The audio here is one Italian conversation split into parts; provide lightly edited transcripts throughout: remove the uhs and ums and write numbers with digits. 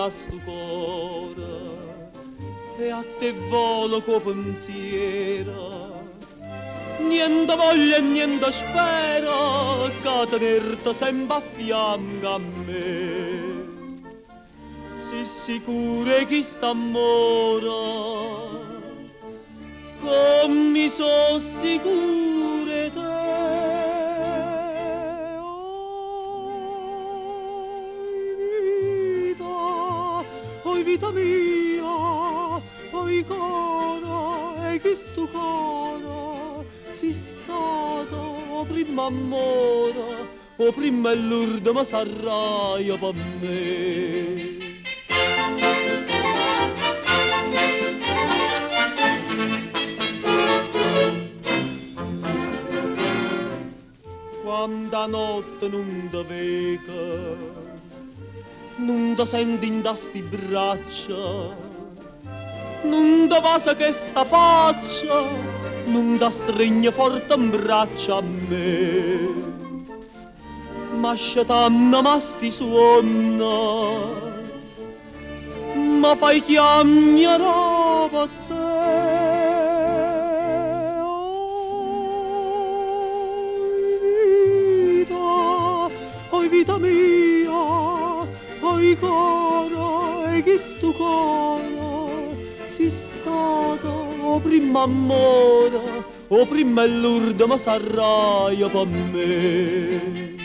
da stu cuore e a te volo co pensiero. Niente voglia e niente spera che tenerti sempre a fianco a me. Si sicure che sta amore, come mi so sicure te. Oi vita mia, oi cara, e che sto cara, si stato prima amore, o prima l'urdo ma s'arraia per me. Quanta notte non ti vedo, non ti senti in sti braccia, non ti passa che sta faccia, non ti stringe forte in braccia a me. Ma scetanna ma sti suona, ma fai chiamare per te. Oi vita mia, oi cara, e che sto cara, si stato o prima amore, o prima l'urdo ma s'arraia per me.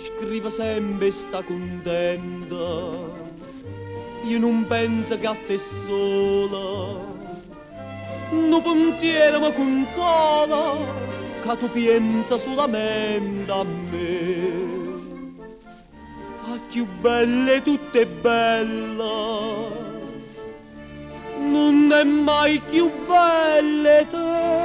Scrive sempre sta contenta, io non penso che a te sola, non pensiero mi consola, che tu pensa solamente a me. A più belle tutte bella, non è mai più belle te.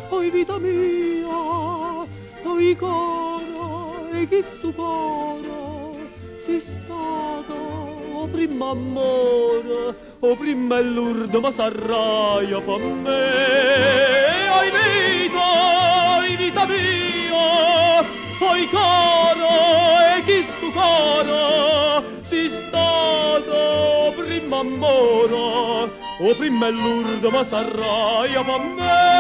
Oi vita mia, oi cara, e che sto cara, si stato o prima amore, o prima l'urdo ma s'arraia per me. Oi vita mia, oi cara, e che sto cara, si stato o prima amore, o prima l'urdo ma s'arraia per me.